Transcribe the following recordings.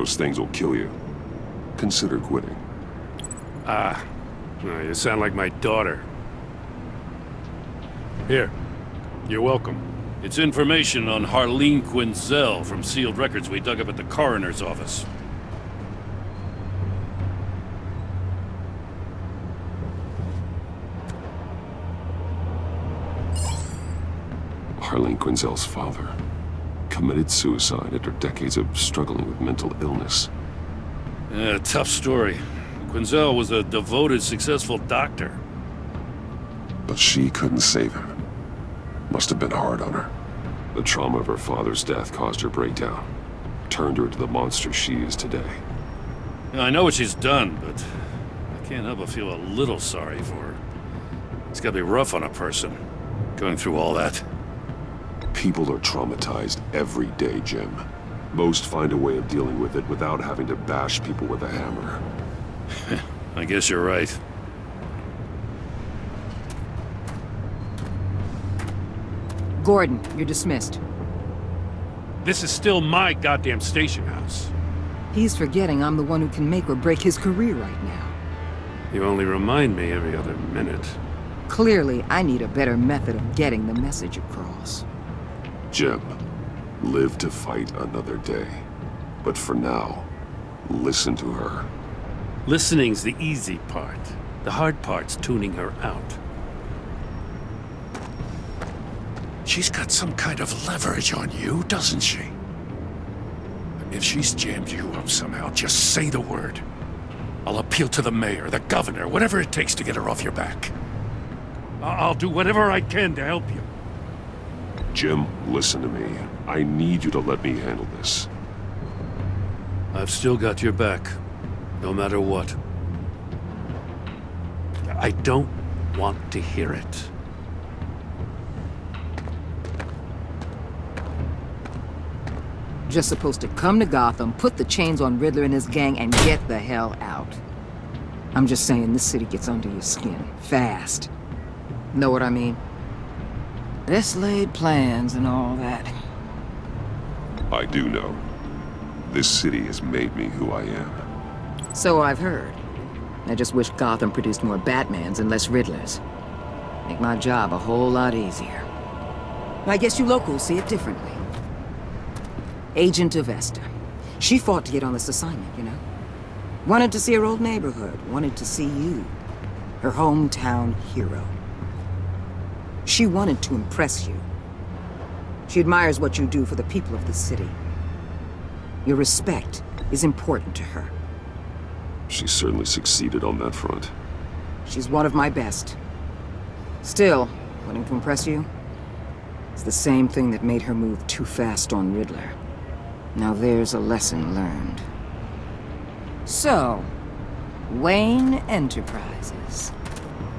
those things will kill you. Consider quitting. You sound like my daughter. Here. You're welcome. It's information on Harleen Quinzel from sealed records we dug up at the coroner's office. Harleen Quinzel's father committed suicide after decades of struggling with mental illness. Yeah, tough story. Quinzel was a devoted, successful doctor. But she couldn't save him. Must have been hard on her. The trauma of her father's death caused her breakdown. Turned her into the monster she is today. Yeah, I know what she's done, but I can't help but feel a little sorry for her. It's gotta be rough on a person, going through all that. People are traumatized every day, Jim. Most find a way of dealing with it without having to bash people with a hammer. I guess you're right. Gordon, you're dismissed. This is still my goddamn station house. He's forgetting I'm the one who can make or break his career right now. You only remind me every other minute. Clearly, I need a better method of getting the message across. Jim, live to fight another day. But for now, listen to her. Listening's the easy part. The hard part's tuning her out. She's got some kind of leverage on you, doesn't she? If she's jammed you up somehow, just say the word. I'll appeal to the mayor, the governor, whatever it takes to get her off your back. I'll do whatever I can to help you. Jim, listen to me. I need you to let me handle this. I've still got your back, no matter what. I don't want to hear it. Just supposed to come to Gotham, put the chains on Riddler and his gang, and get the hell out. I'm just saying, this city gets under your skin. Fast. Know what I mean? Best laid plans and all that. I do know. This city has made me who I am. So I've heard. I just wish Gotham produced more Batmans and less Riddlers. Make my job a whole lot easier. I guess you locals see it differently. Agent Avesta. She fought to get on this assignment, you know? Wanted to see her old neighborhood, wanted to see you. Her hometown hero. She wanted to impress you. She admires what you do for the people of the city. Your respect is important to her. She certainly succeeded on that front. She's one of my best. Still, wanting to impress you? It's the same thing that made her move too fast on Riddler. Now there's a lesson learned. So, Wayne Enterprises.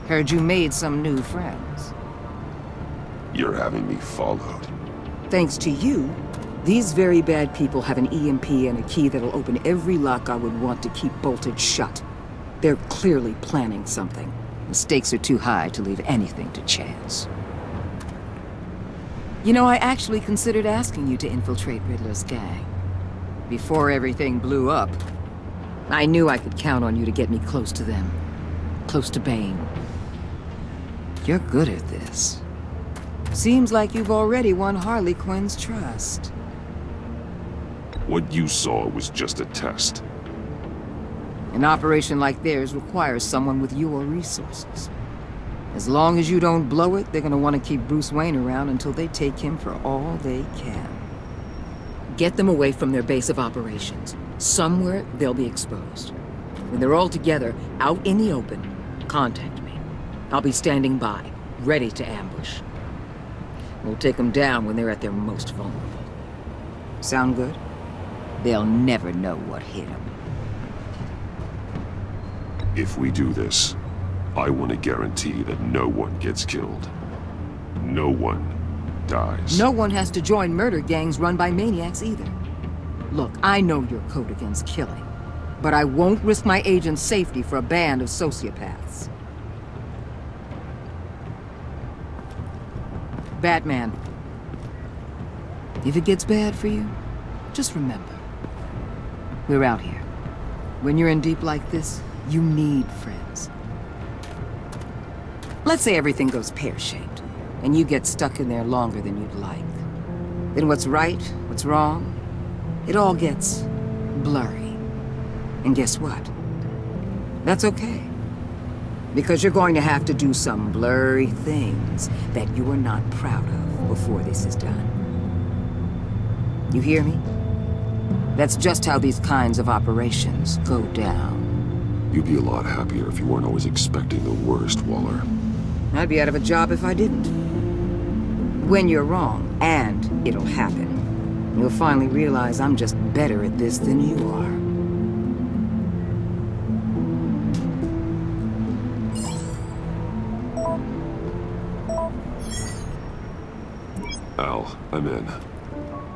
Heard you made some new friends. You're having me followed. Thanks to you, these very bad people have an EMP and a key that'll open every lock I would want to keep bolted shut. They're clearly planning something. The stakes are too high to leave anything to chance. You know, I actually considered asking you to infiltrate Riddler's gang. Before everything blew up, I knew I could count on you to get me close to them. Close to Bane. You're good at this. Seems like you've already won Harley Quinn's trust. What you saw was just a test. An operation like theirs requires someone with your resources. As long as you don't blow it, they're gonna want to keep Bruce Wayne around until they take him for all they can. Get them away from their base of operations. Somewhere they'll be exposed. When they're all together, out in the open, contact me. I'll be standing by, ready to ambush. We'll take them down when they're at their most vulnerable. Sound good? They'll never know what hit them. If we do this, I want to guarantee that no one gets killed. No one dies. No one has to join murder gangs run by maniacs either. Look, I know your code against killing, but I won't risk my agent's safety for a band of sociopaths. Batman. If it gets bad for you, just remember. We're out here. When you're in deep like this, you need friends. Let's say everything goes pear-shaped, and you get stuck in there longer than you'd like. Then what's right, what's wrong, it all gets blurry. And guess what? That's okay. Because you're going to have to do some blurry things that you are not proud of before this is done. You hear me? That's just how these kinds of operations go down. You'd be a lot happier if you weren't always expecting the worst, Waller. I'd be out of a job if I didn't. When you're wrong, and it'll happen, you'll finally realize I'm just better at this than you are. Al, I'm in.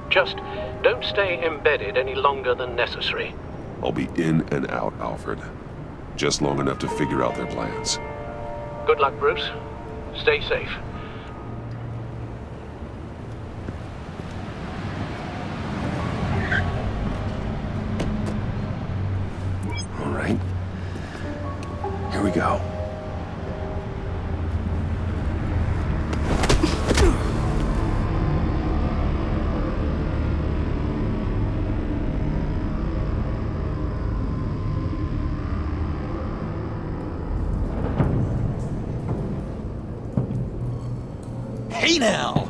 Just don't stay embedded any longer than necessary. I'll be in and out, Alfred. Just long enough to figure out their plans. Good luck, Bruce. Stay safe. All right. Here we go. Hey now!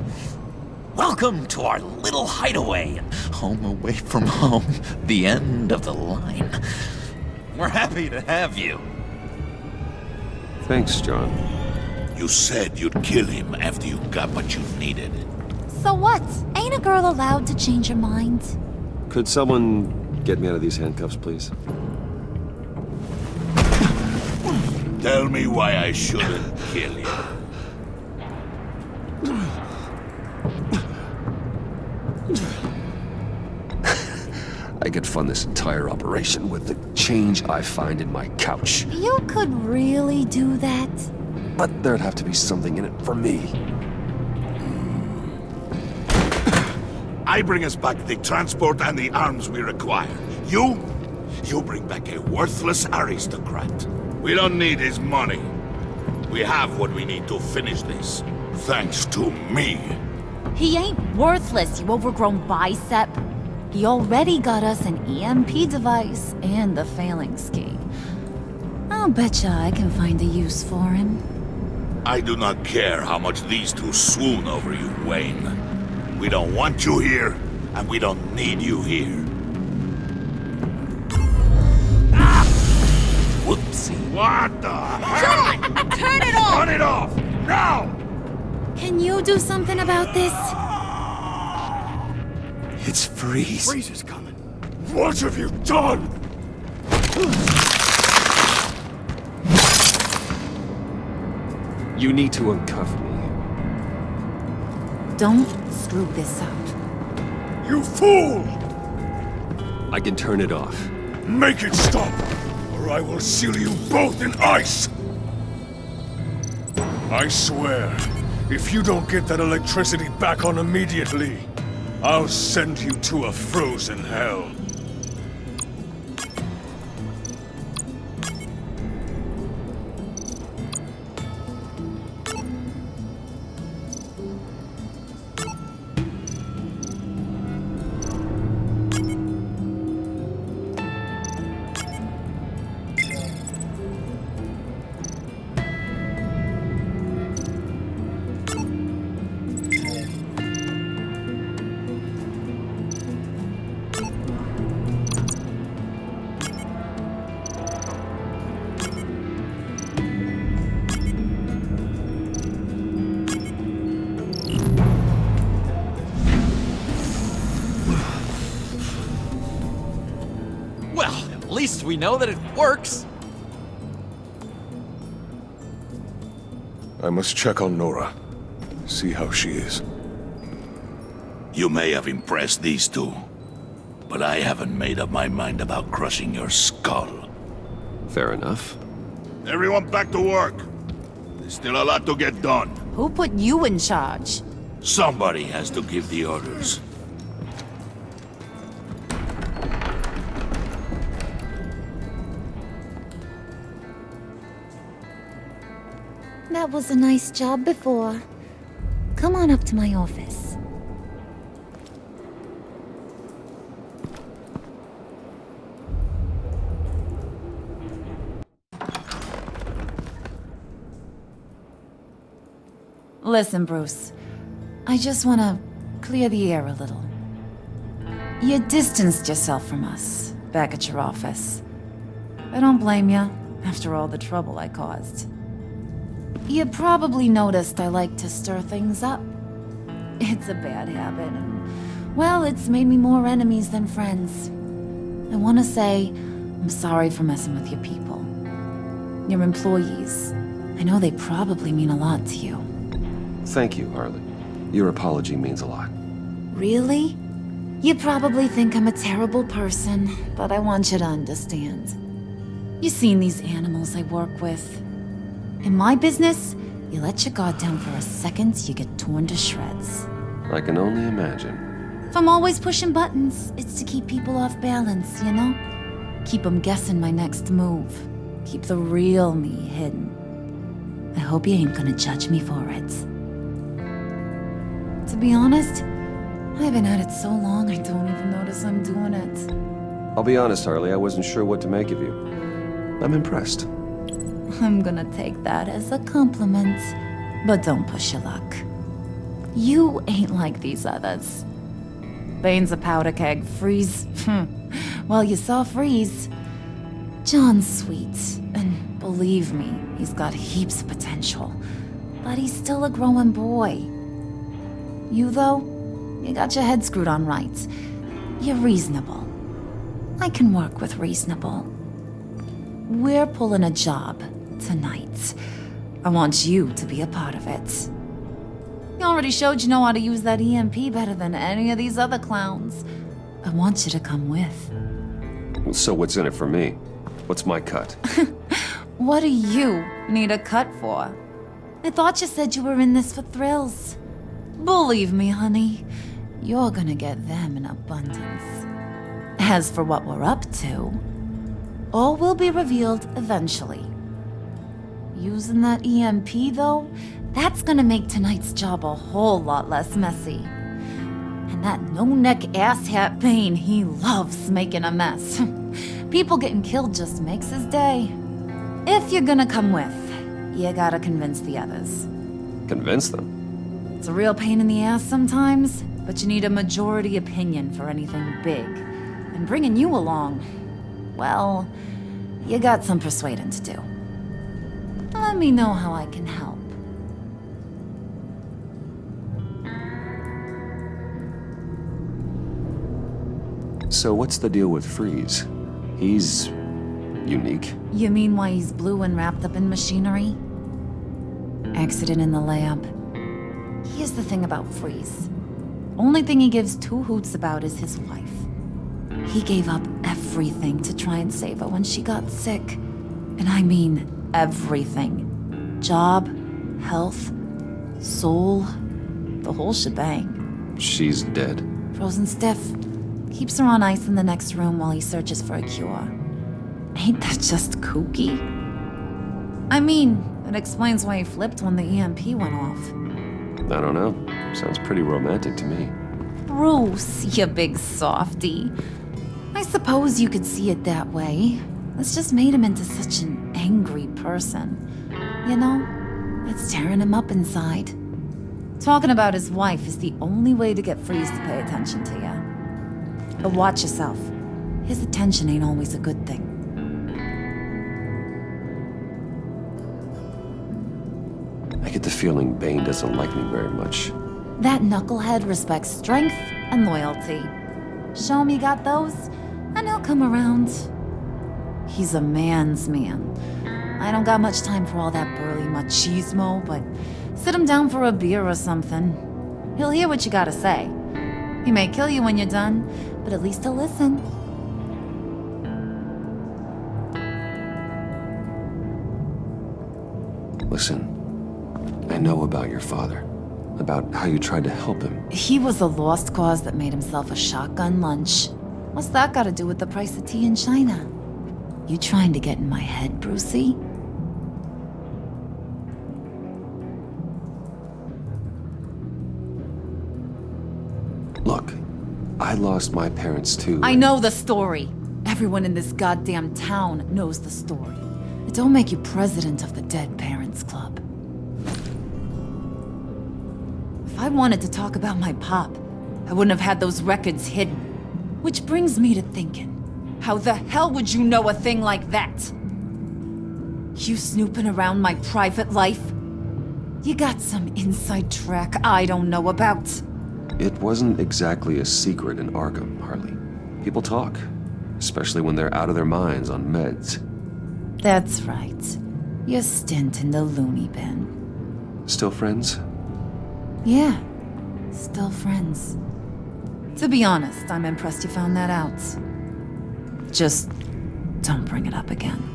Welcome to our little hideaway, home away from home, the end of the line. We're happy to have you. Thanks, John. You said you'd kill him after you got what you needed. So what? Ain't a girl allowed to change her mind? Could someone get me out of these handcuffs, please? Tell me why I shouldn't kill you. I could fund this entire operation with the change I find in my couch. You could really do that? But there'd have to be something in it for me. I bring us back the transport and the arms we require. You bring back a worthless aristocrat. We don't need his money. We have what we need to finish this. Thanks to me. He ain't worthless, you overgrown bicep. He already got us an EMP device and the failing ski. I'll betcha I can find a use for him. I do not care how much these two swoon over you, Wayne. We don't want you here, and we don't need you here. Ah! Whoopsie. What the hell? John! Turn it off! Turn it off! Now! Can you do something about this? It's Freeze. Freeze is coming. What have you done? You need to uncuff me. Don't screw this up. You fool! I can turn it off. Make it stop, or I will seal you both in ice! I swear, if you don't get that electricity back on immediately, I'll send you to a frozen hell. At least we know that it works. I must check on Nora. See how she is. You may have impressed these two, but I haven't made up my mind about crushing your skull. Fair enough. Everyone back to work. There's still a lot to get done. Who put you in charge? Somebody has to give the orders. That was a nice job before. Come on up to my office. Listen, Bruce. I just want to clear the air a little. You distanced yourself from us back at your office. I don't blame you, after all the trouble I caused. You probably noticed I like to stir things up. It's a bad habit, and, well, it's made me more enemies than friends. I want to say I'm sorry for messing with your people. Your employees. I know they probably mean a lot to you. Thank you, Harley. Your apology means a lot. Really? You probably think I'm a terrible person, but I want you to understand. You've seen these animals I work with. In my business, you let your guard down for a second, you get torn to shreds. I can only imagine. If I'm always pushing buttons, it's to keep people off balance, you know? Keep them guessing my next move. Keep the real me hidden. I hope you ain't gonna judge me for it. To be honest, I've been at it so long I don't even notice I'm doing it. I'll be honest, Harley, I wasn't sure what to make of you. I'm impressed. I'm gonna take that as a compliment, but don't push your luck. You ain't like these others. Bane's a powder keg, Freeze. Well, you saw Freeze. John's sweet, and believe me, he's got heaps of potential. But he's still a growing boy. You, though, you got your head screwed on right. You're reasonable. I can work with reasonable. We're pulling a job tonight. I want you to be a part of it. You already showed you know how to use that EMP better than any of these other clowns. I want you to come with. So what's in it for me? What's my cut? What do you need a cut for? I thought you said you were in this for thrills. Believe me, honey, you're gonna get them in abundance. As for what we're up to, all will be revealed eventually. Using that EMP, though, that's gonna make tonight's job a whole lot less messy. And that no-neck asshat Bane, he loves making a mess. People getting killed just makes his day. If you're gonna come with, you gotta convince the others. Convince them? It's a real pain in the ass sometimes, but you need a majority opinion for anything big. And bringing you along, well, you got some persuading to do. Let me know how I can help. So what's the deal with Freeze? He's unique. You mean why he's blue and wrapped up in machinery? Accident in the lab. Here's the thing about Freeze. Only thing he gives two hoots about is his wife. He gave up everything to try and save her when she got sick. And I mean everything. Job, health, soul, the whole shebang. She's dead. Frozen stiff. Keeps her on ice in the next room while he searches for a cure. Ain't that just kooky? I mean, it explains why he flipped when the EMP went off. I don't know. Sounds pretty romantic to me. Bruce, you big softy. I suppose you could see it that way. It's just made him into such an angry person. You know, it's tearing him up inside. Talking about his wife is the only way to get Freeze to pay attention to you. But watch yourself. His attention ain't always a good thing. I get the feeling Bane doesn't like me very much. That knucklehead respects strength and loyalty. Show him you got those, and he'll come around. He's a man's man. I don't got much time for all that burly machismo, but sit him down for a beer or something. He'll hear what you gotta say. He may kill you when you're done, but at least he'll listen. Listen, I know about your father. About how you tried to help him. He was a lost cause that made himself a shotgun lunch. What's that got to do with the price of tea in China? You trying to get in my head, Brucey? I lost my parents too. I know the story. Everyone in this goddamn town knows the story. It don't make you president of the Dead Parents Club. If I wanted to talk about my pop, I wouldn't have had those records hidden. Which brings me to thinking, how the hell would you know a thing like that? You snooping around my private life? You got some inside track I don't know about. It wasn't exactly a secret in Arkham, Harley. People talk, especially when they're out of their minds on meds. That's right. Your stint in the loony bin. Still friends? Yeah, still friends. To be honest, I'm impressed you found that out. Just don't bring it up again.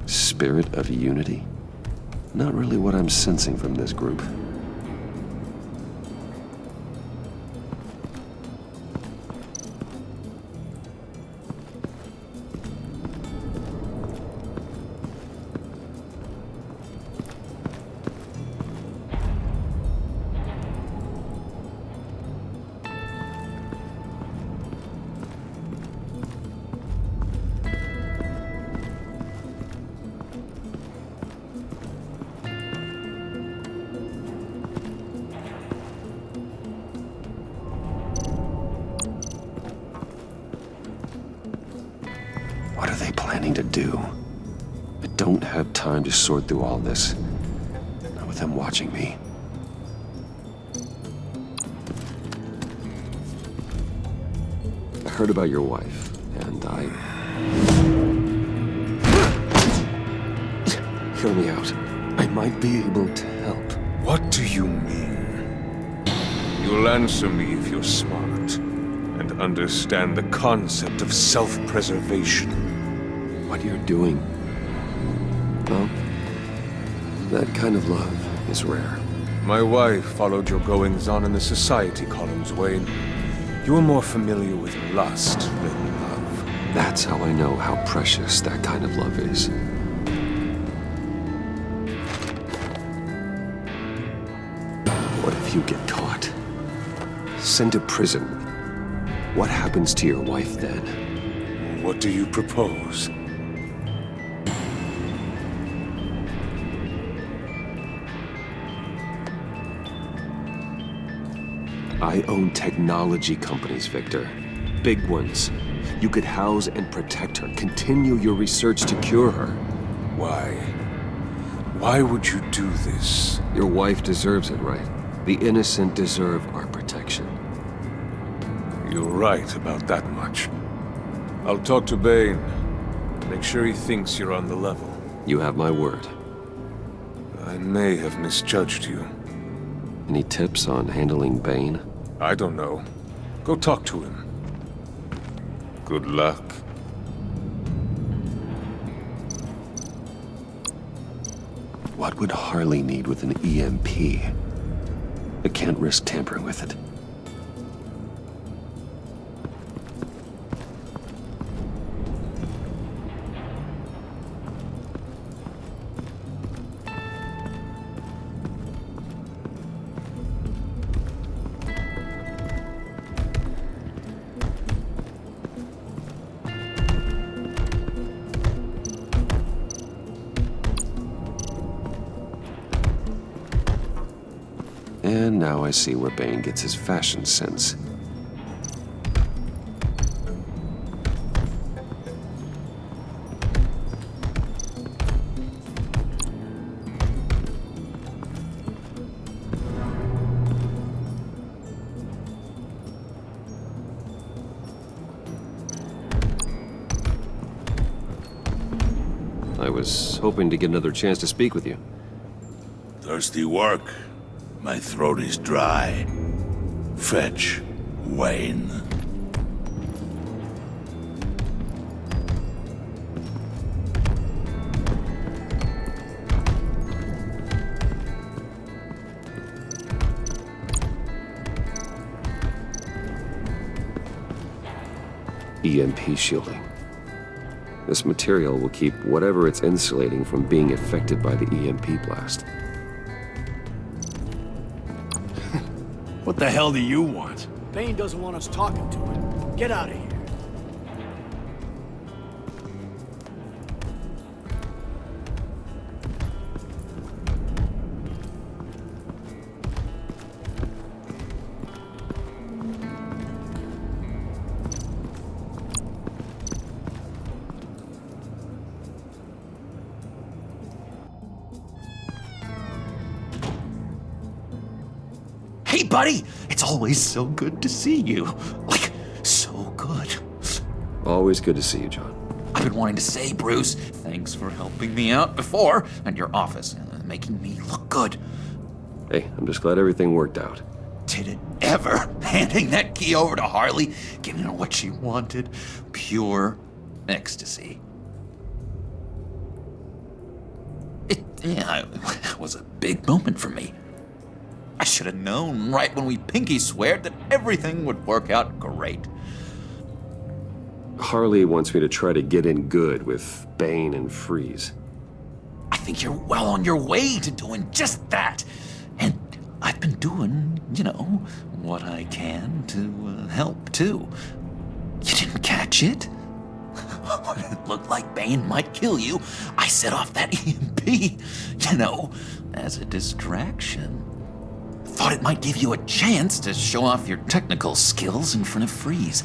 Spirit of unity? Not really what I'm sensing from this group. What are they planning to do? I don't have time to sort through all this. Not with them watching me. I heard about your wife, and Hear me out. I might be able to help. What do you mean? You'll answer me if you're smart and understand the concept of self-preservation. What you're doing, well, that kind of love is rare. My wife followed your goings-on in the society columns, Wayne. You were more familiar with lust than love. That's how I know how precious that kind of love is. What if you get caught? Sent to prison? What happens to your wife then? What do you propose? I own technology companies, Victor. Big ones. You could house and protect her, continue your research to cure her. Why? Why would you do this? Your wife deserves it, right? The innocent deserve our protection. You're right about that much. I'll talk to Bane. Make sure he thinks you're on the level. You have my word. I may have misjudged you. Any tips on handling Bane? I don't know. Go talk to him. Good luck. What would Harley need with an EMP? I can't risk tampering with it. And now I see where Bane gets his fashion sense. I was hoping to get another chance to speak with you. Thirsty work? My throat is dry. Fetch, Wayne. EMP shielding. This material will keep whatever it's insulating from being affected by the EMP blast. What the hell do you want? Bane doesn't want us talking to him. Get out of here. Hey, buddy! It's always so good to see you. Like, so good. Always good to see you, John. I've been wanting to say, Bruce, thanks for helping me out before at your office, making me look good. Hey, I'm just glad everything worked out. Did it ever? Handing that key over to Harley, giving her what she wanted. Pure ecstasy. It was a big moment for me. I should have known right when we pinky sweared that everything would work out great. Harley wants me to try to get in good with Bane and Freeze. I think you're well on your way to doing just that. And I've been doing, what I can to help too. You didn't catch it? When it looked like Bane might kill you, I set off that EMP, as a distraction. Thought it might give you a chance to show off your technical skills in front of Freeze.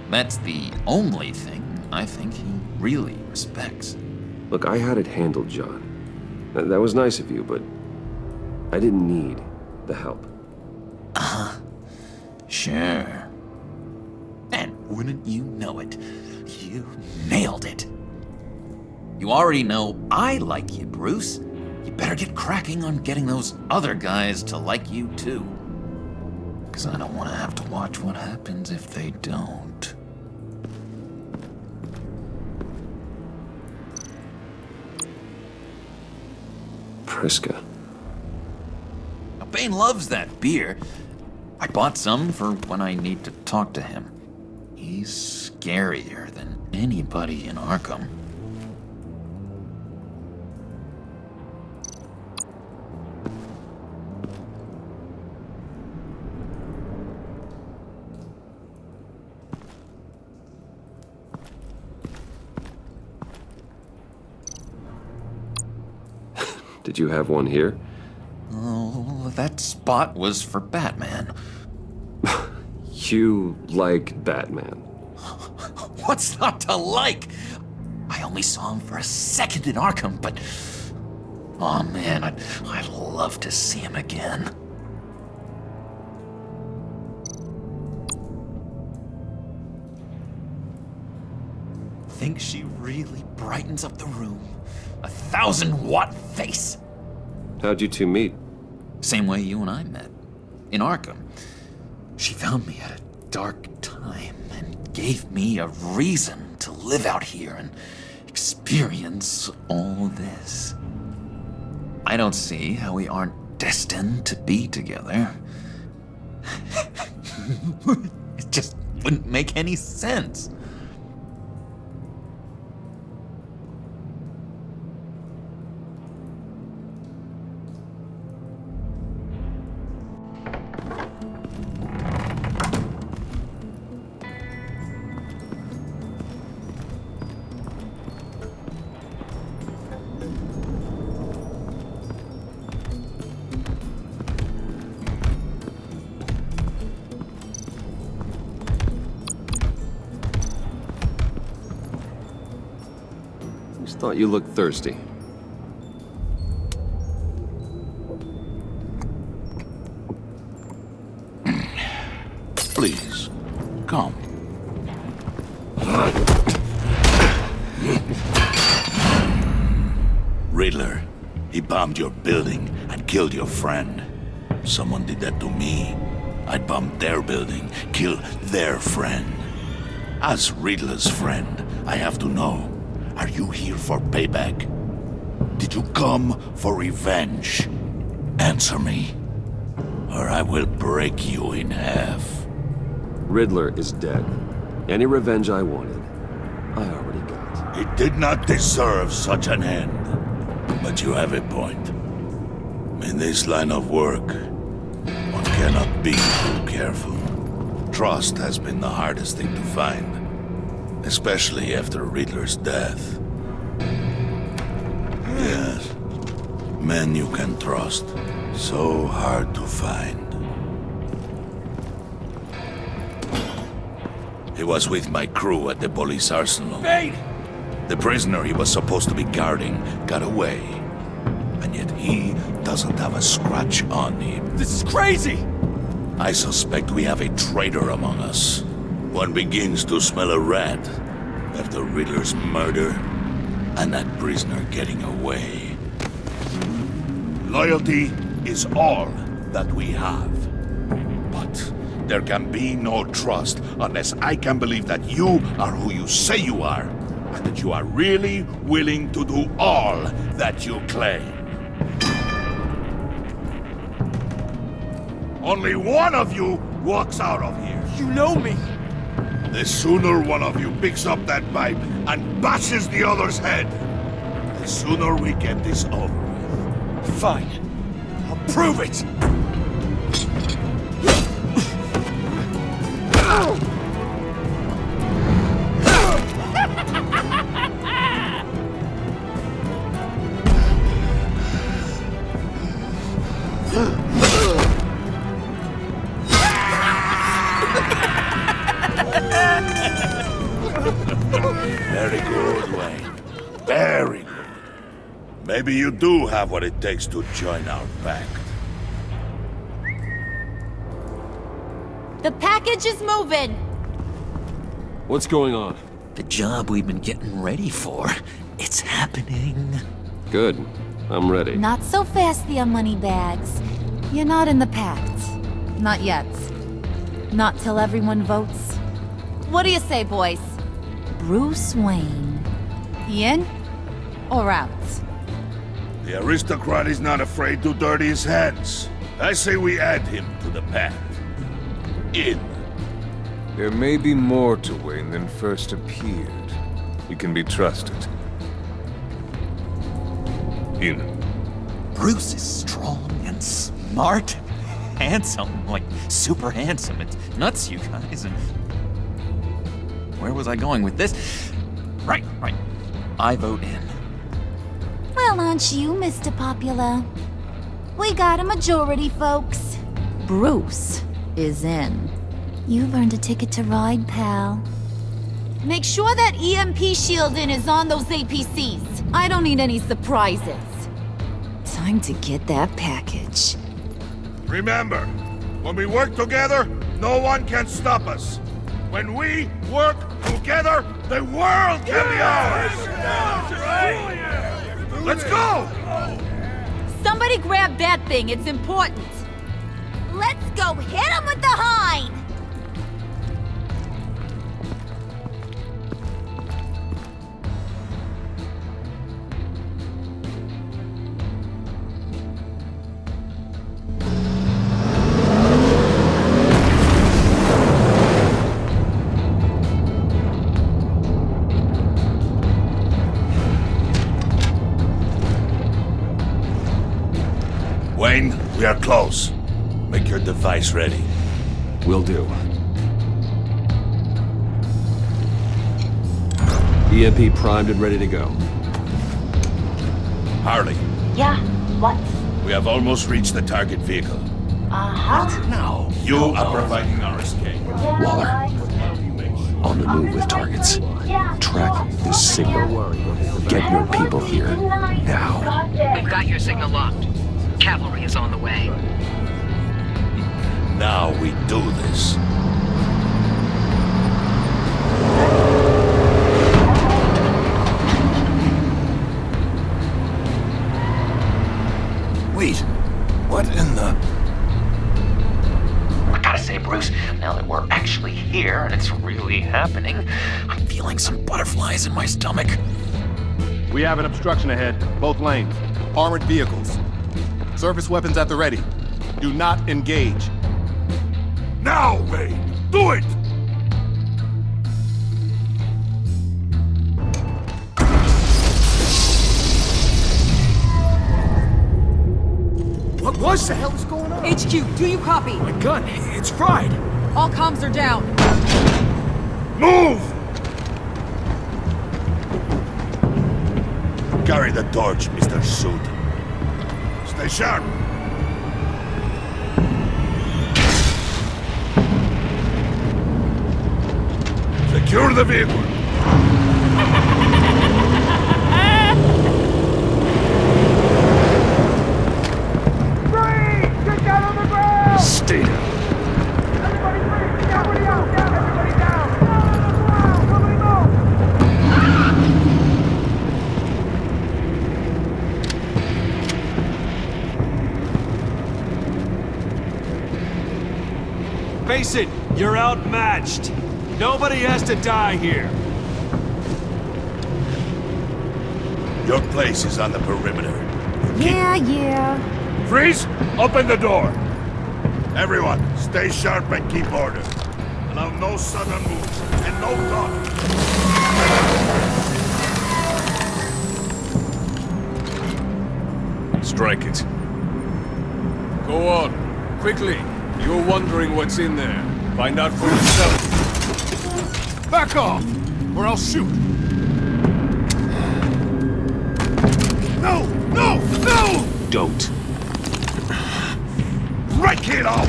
That's the only thing I think he really respects. Look, I had it handled, John. That was nice of you, but I didn't need the help. Sure. And wouldn't you know it, you nailed it. You already know I like you, Bruce. You better get cracking on getting those other guys to like you too. 'Cause I don't want to have to watch what happens if they don't. Priska. Now, Bane loves that beer. I bought some for when I need to talk to him. He's scarier than anybody in Arkham. Did you have one here? Oh, that spot was for Batman. You like Batman. What's not to like? I only saw him for a second in Arkham, but... oh man, I'd love to see him again. Think she really brightens up the room. 1,000-watt face. How'd you two meet? Same way you and I met. In Arkham. She found me at a dark time and gave me a reason to live out here and experience all this. I don't see how we aren't destined to be together. It just wouldn't make any sense. Thought you looked thirsty. Please, come. Riddler, he bombed your building and killed your friend. Someone did that to me. I'd bomb their building, kill their friend. As Riddler's friend, I have to know. Are you here for payback? Did you come for revenge? Answer me, or I will break you in half. Riddler is dead. Any revenge I wanted, I already got. He did not deserve such an end. But you have a point. In this line of work, one cannot be too careful. Trust has been the hardest thing to find, especially after Riddler's death. Yes, men you can trust. So hard to find. He was with my crew at the police arsenal. Bane! The prisoner he was supposed to be guarding got away. And yet he doesn't have a scratch on him. This is crazy! I suspect we have a traitor among us. One begins to smell a rat after Riddler's murder and that prisoner getting away. Loyalty is all that we have. But there can be no trust unless I can believe that you are who you say you are, and that you are really willing to do all that you claim. Only one of you walks out of here. You know me! The sooner one of you picks up that pipe and bashes the other's head, the sooner we get this over with. Fine. I'll prove it! Very good, Wayne. Very good. Maybe you do have what it takes to join our pact. The package is moving! What's going on? The job we've been getting ready for. It's happening. Good. I'm ready. Not so fast, the Moneybags. You're not in the Pact. Not yet. Not till everyone votes. What do you say, boys? Bruce Wayne. In or out? The aristocrat is not afraid to dirty his hands. I say we add him to the pact. In. There may be more to Wayne than first appeared. He can be trusted. In. Bruce is strong and smart, handsome, like super handsome. It's nuts, you guys. And where was I going with this? Right. I vote in. Well, aren't you, Mr. Popular? We got a majority, folks. Bruce is in. You've earned a ticket to ride, pal. Make sure that EMP shielding is on those APCs. I don't need any surprises. Time to get that package. Remember, when we work together, no one can stop us. When we work together, the world can be ours! Let's go! Somebody grab that thing, it's important. Let's go hit him with the hind! Wayne, we are close. Make your device ready. Will do. EMP primed and ready to go. Harley, Yeah, what? we have almost reached the target vehicle. Uh-huh. Now, you are providing our escape. Waller. On the move with targets. Track this signal. Get your people here. Now. We've got your signal locked. Cavalry is on the way. Now we do this. Wait, what in the... I gotta say, Bruce, now that we're actually here and it's really happening, I'm feeling some butterflies in my stomach. We have an obstruction ahead, both lanes. Armored vehicles. Surface weapons at the ready. Do not engage. Now, Wayne! Do it! What the hell is going on? HQ, do you copy? My gun, it's fried. All comms are down. Move! Carry the torch, Mr. Suit. Stay sharp. Secure the vehicle. Stay down. Face it, you're outmatched. Nobody has to die here. Your place is on the perimeter. Yeah. Freeze! Open the door! Everyone, stay sharp and keep order. Allow no sudden moves, and no talk. Strike it. Go on. Quickly. You're wondering what's in there. Find out for yourself. Back off, or I'll shoot. No! No! No! Don't. Break it up!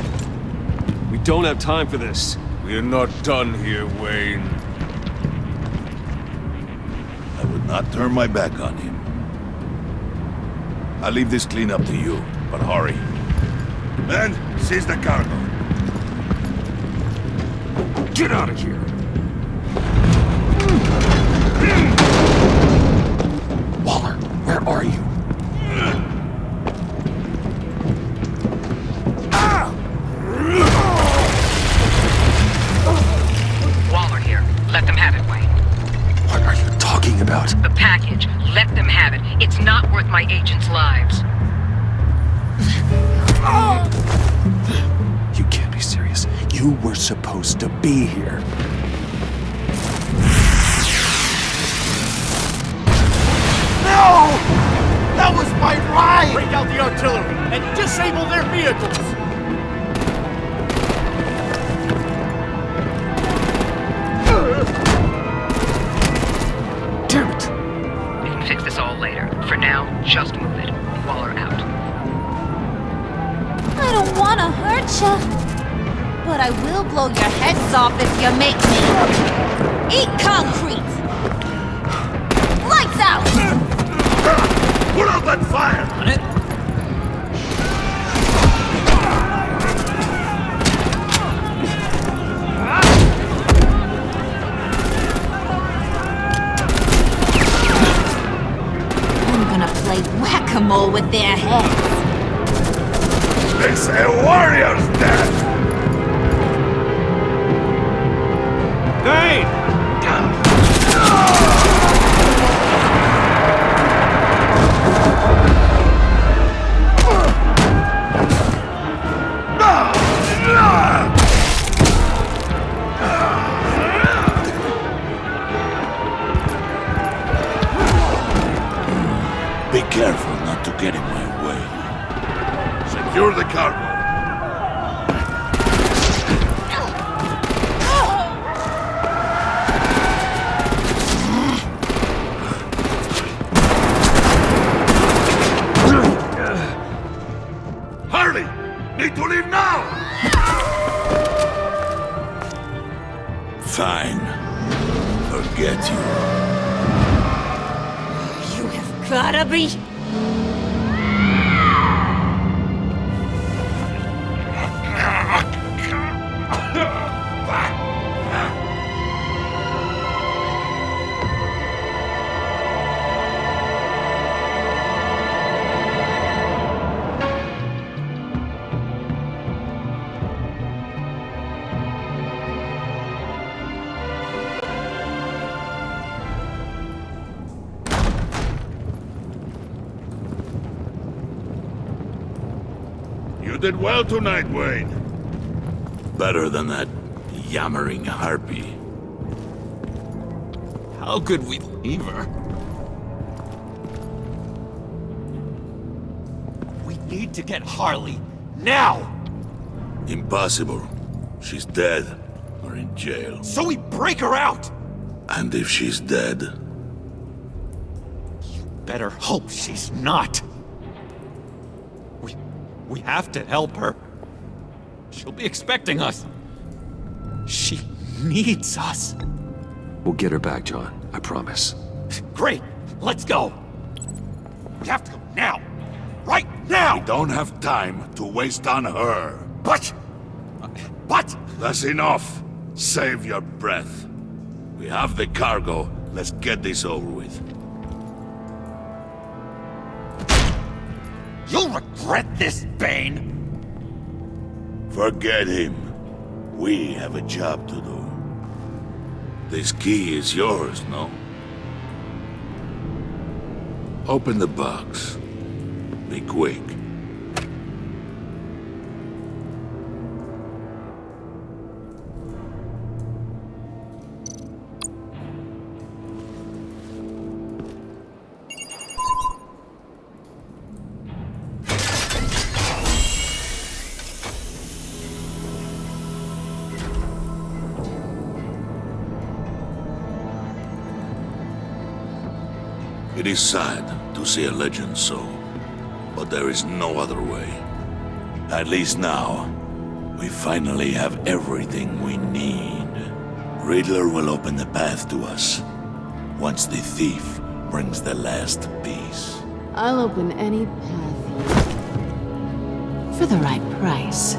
We don't have time for this. We're not done here, Wayne. I would not turn my back on him. I'll leave this clean up to you, but hurry. Men, seize the cargo. Get out of here! Waller, where are you? Waller here. Let them have it, Wayne. What are you talking about? The package. Let them have it. It's not worth my agents' lives. You can't be serious. You were supposed to be here. No! That was my right! Break out the artillery and disable their vehicles! Damn it! We can fix this all later. For now, just move it. Waller out. I don't want to hurt ya, but I will blow your heads off if you make me. Eat concrete! Lights out! Put out that fire! I'm gonna play whack-a-mole with their heads. It's a warrior's death! Hey! Be careful not to get in my way. Secure the cargo. Hurry! Need to leave now! Fine. Forget you. You have gotta be... You did well tonight, Wayne. Better than that yammering harpy. How could we leave her? We need to get Harley. Now! Impossible. She's dead. Or in jail. So we break her out! And if she's dead? Better hope she's not. We have to help her. She'll be expecting us. She needs us. We'll get her back, John. I promise. Great. Let's go. We have to go now. Right now! We don't have time to waste on her. But... That's enough. Save your breath. We have the cargo. Let's get this over with. You'll regret this, Bane! Forget him. We have a job to do. This key is yours, no? Open the box. Be quick. It is sad to see a legend so, but there is no other way. At least now, we finally have everything we need. Riddler will open the path to us, once the thief brings the last piece. I'll open any path for the right price.